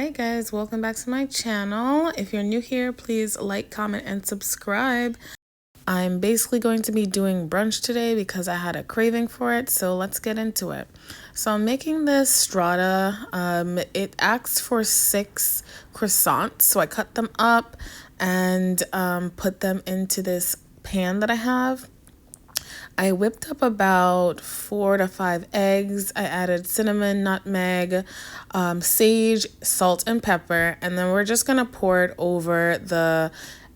Alright guys, welcome back to my channel. If you're new here, please like, comment, and subscribe. I'm basically going to be doing brunch today because I had a craving for it, so let's get into it. So I'm making this strata. It asks for 6 croissants, so I cut them up and put them into this pan that I have. I whipped up about 4 to 5 eggs. I added cinnamon, nutmeg, sage, salt, and pepper. And then we're just going to pour it over the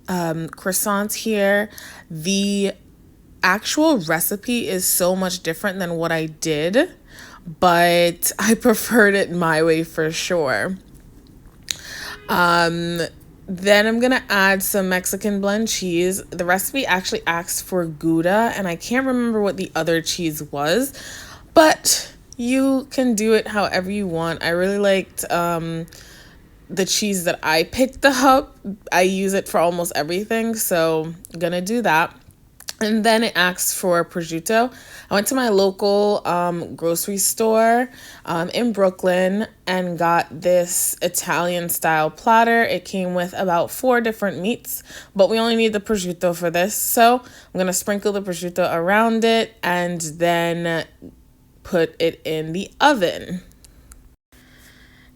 croissants here. The actual recipe is so much different than what I did, but I preferred it my way for sure. Then I'm going to add some Mexican blend cheese. The recipe actually asks for Gouda, and I can't remember what the other cheese was, but you can do it however you want. I really liked the cheese that I picked up. I use it for almost everything, so I'm going to do that. And then it asks for prosciutto. I went to my local grocery store in Brooklyn and got this Italian style platter. It came with about 4 different meats, but we only need the prosciutto for this. So I'm going to sprinkle the prosciutto around it and then put it in the oven.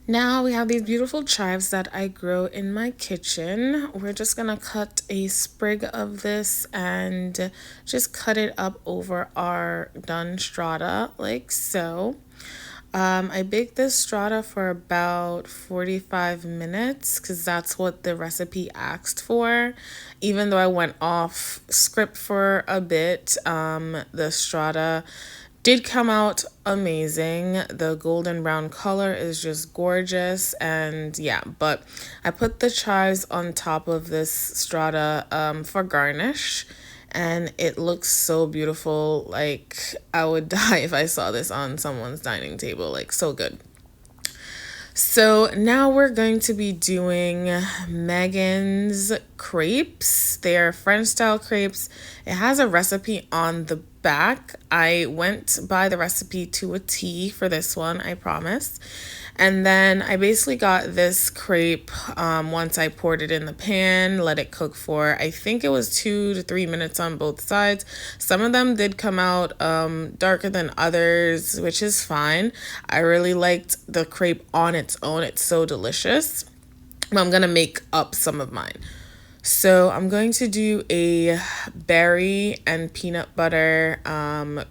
Now we have these beautiful chives that I grow in my kitchen. We're just gonna cut a sprig of this and just cut it up over our done strata like so. I baked this strata for about 45 minutes because that's what the recipe asked for. Even though I went off script for a bit, the strata did come out amazing. The golden brown color is just gorgeous, and yeah, but I put the chives on top of this strata for garnish, and it looks so beautiful. Like, I would die if I saw this on someone's dining table. Like, so good. So now we're going to be doing Megan's crepes. They are French style crepes. It has a recipe on the back. I went by the recipe to a T for this one, I promise. And then I basically got this crepe once I poured it in the pan, let it cook for, I think it was 2 to 3 minutes on both sides. Some of them did come out darker than others, which is fine. I really liked the crepe on its own. It's so delicious. I'm going to make up some of mine. So I'm going to do a berry and peanut butter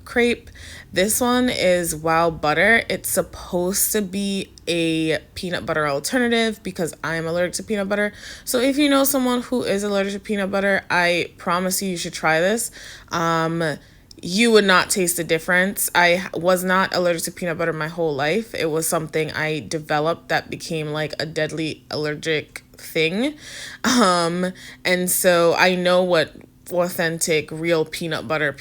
crepe. This one is wild butter. It's supposed to be a peanut butter alternative because I'm allergic to peanut butter. So if you know someone who is allergic to peanut butter, I promise you should try this. You would not taste the difference. I was not allergic to peanut butter my whole life. It was something I developed that became like a deadly allergic thing. And so I know what authentic real peanut butter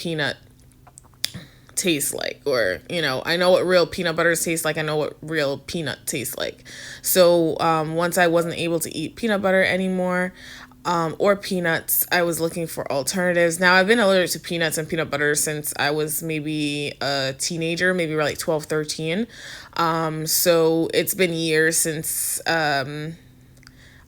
tastes like, or I know what real peanut butter tastes like. I know what real peanut tastes like. So once I wasn't able to eat peanut butter anymore, or peanuts, I was looking for alternatives. Now, I've been allergic to peanuts and peanut butter since I was maybe a teenager, maybe like 12, 13. So it's been years since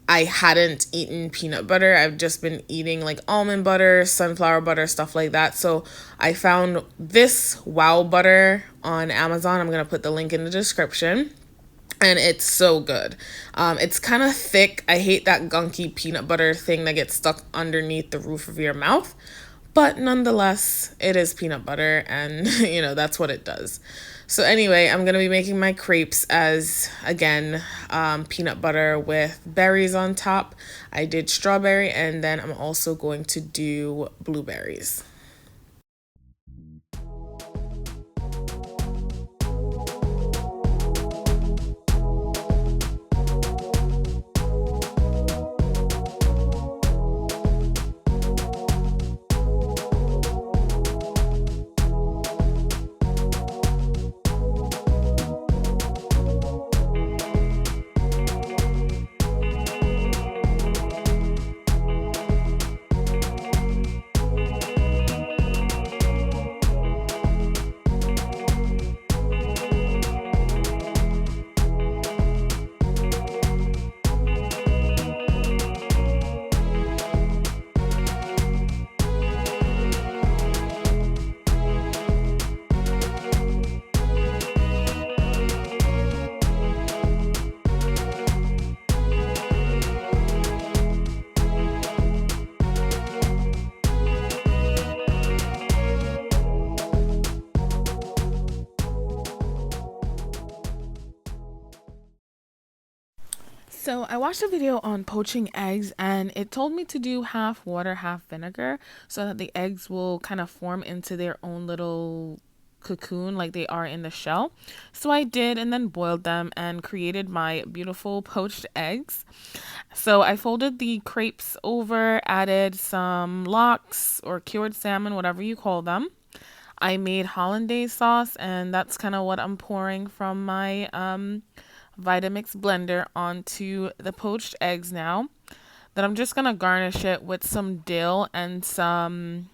I hadn't eaten peanut butter. I've just been eating like almond butter, sunflower butter, stuff like that. So I found this wow butter on Amazon. I'm going to put the link in the description. And it's so good. It's kind of thick. I hate that gunky peanut butter thing that gets stuck underneath the roof of your mouth. But nonetheless, it is peanut butter, and that's what it does. So anyway, I'm going to be making my crepes as, again, peanut butter with berries on top. I did strawberry, and then I'm also going to do blueberries. So I watched a video on poaching eggs and it told me to do half water, half vinegar so that the eggs will kind of form into their own little cocoon like they are in the shell. So I did and then boiled them and created my beautiful poached eggs. So I folded the crepes over, added some lox or cured salmon, whatever you call them. I made hollandaise sauce, and that's kind of what I'm pouring from my Vitamix blender onto the poached eggs now. Then I'm just gonna garnish it with some dill and some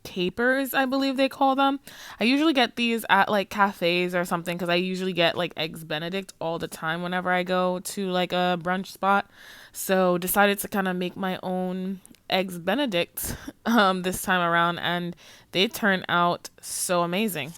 capers, I believe they call them. I usually get these at like cafes or something because I usually get like eggs Benedict all the time whenever I go to like a brunch spot. So decided to kind of make my own eggs Benedict this time around, and they turn out so amazing.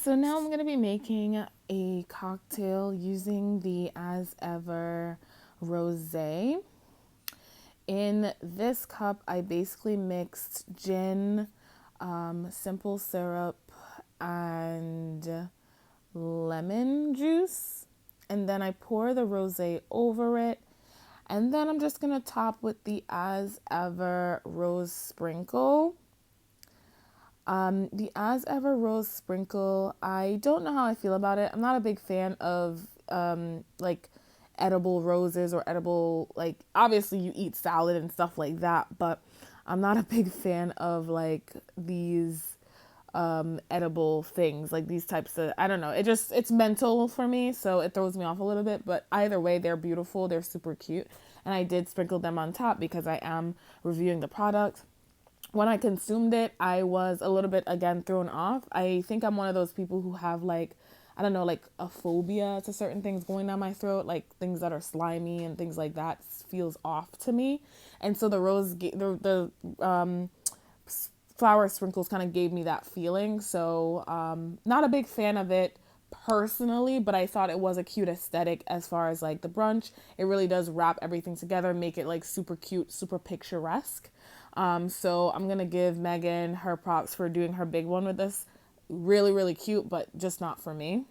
So now I'm going to be making a cocktail using the As Ever rosé. In this cup, I basically mixed gin, simple syrup, and lemon juice. And then I pour the rosé over it. And then I'm just going to top with the As Ever rose sprinkle. The As Ever rose sprinkle, I don't know how I feel about it. I'm not a big fan of like edible roses or edible, like obviously you eat salad and stuff like that, but I'm not a big fan of like these edible things, like these types of, I don't know, it's mental for me, so it throws me off a little bit. But either way, they're beautiful, they're super cute, and I did sprinkle them on top because I am reviewing the product. When I consumed it, I was a little bit again thrown off. I think I'm one of those people who have like, I don't know, like a phobia to certain things going down my throat, like things that are slimy and things like that feels off to me. And so the flower sprinkles kind of gave me that feeling. So not a big fan of it personally, but I thought it was a cute aesthetic as far as like the brunch. It really does wrap everything together, make it like super cute, super picturesque. So I'm gonna give Megan her props for doing her big one with this. Really, really cute, but just not for me.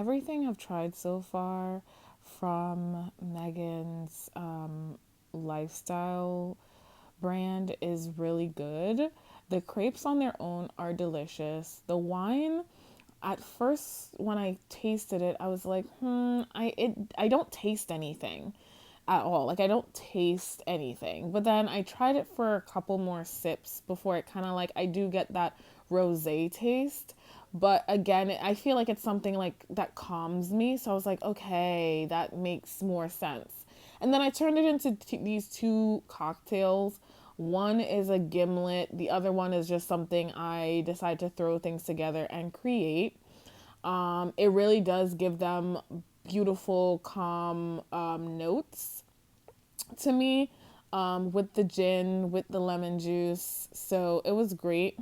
everything I've tried so far from Megan's lifestyle brand is really good. The crepes on their own are delicious. The wine, at first when I tasted it, I was like, I don't taste anything at all. Like I don't taste anything. But then I tried it for a couple more sips before it kind of like I do get that rosé taste. But again, I feel like it's something like that calms me. So I was like, okay, that makes more sense. And then I turned it into these two cocktails. One is a gimlet, the other one is just something I decide to throw things together and create. It really does give them beautiful, calm notes to me, with the gin, with the lemon juice. So it was great.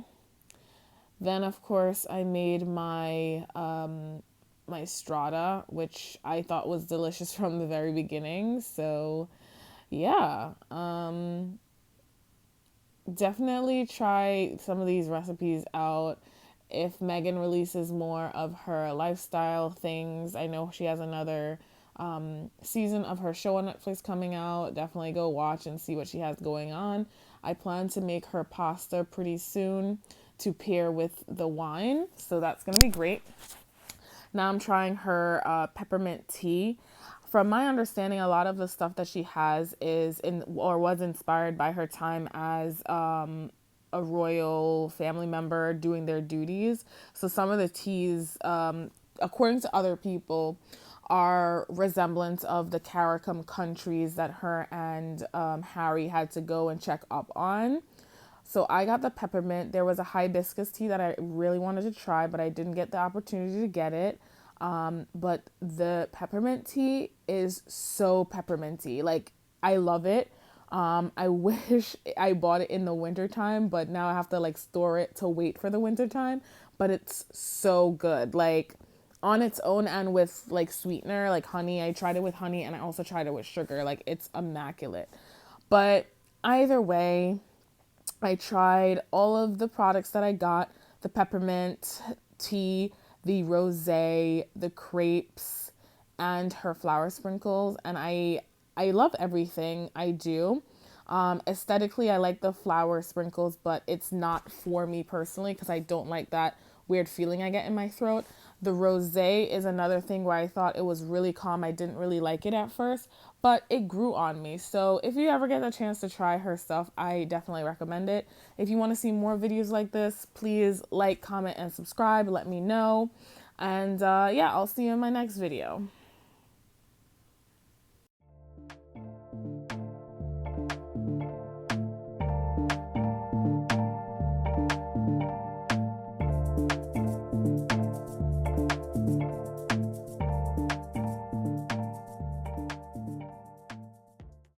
Then, of course, I made my strata, which I thought was delicious from the very beginning. So, yeah, definitely try some of these recipes out. If Megan releases more of her lifestyle things, I know she has another season of her show on Netflix coming out. Definitely go watch and see what she has going on. I plan to make her pasta pretty soon to pair with the wine, so that's going to be great. Now I'm trying her peppermint tea. From my understanding, a lot of the stuff that she has is in or was inspired by her time as a royal family member doing their duties. So some of the teas, according to other people, are resemblance of the CARICOM countries that her and Harry had to go and check up on. So I got the peppermint. There was a hibiscus tea that I really wanted to try, but I didn't get the opportunity to get it. But the peppermint tea is so pepperminty. Like, I love it. I wish I bought it in the wintertime, but now I have to like store it to wait for the wintertime. But it's so good. Like, on its own and with like sweetener, like honey. I tried it with honey and I also tried it with sugar. Like, it's immaculate. But either way, I tried all of the products that I got, the peppermint tea, the rosé, the crepes, and her flower sprinkles, and I love everything I do. Aesthetically, I like the flower sprinkles, but it's not for me personally because I don't like that weird feeling I get in my throat. The rosé is another thing where I thought it was really calm. I didn't really like it at first, but it grew on me. So if you ever get a chance to try her stuff, I definitely recommend it. If you want to see more videos like this, please like, comment, and subscribe. Let me know. And yeah, I'll see you in my next video.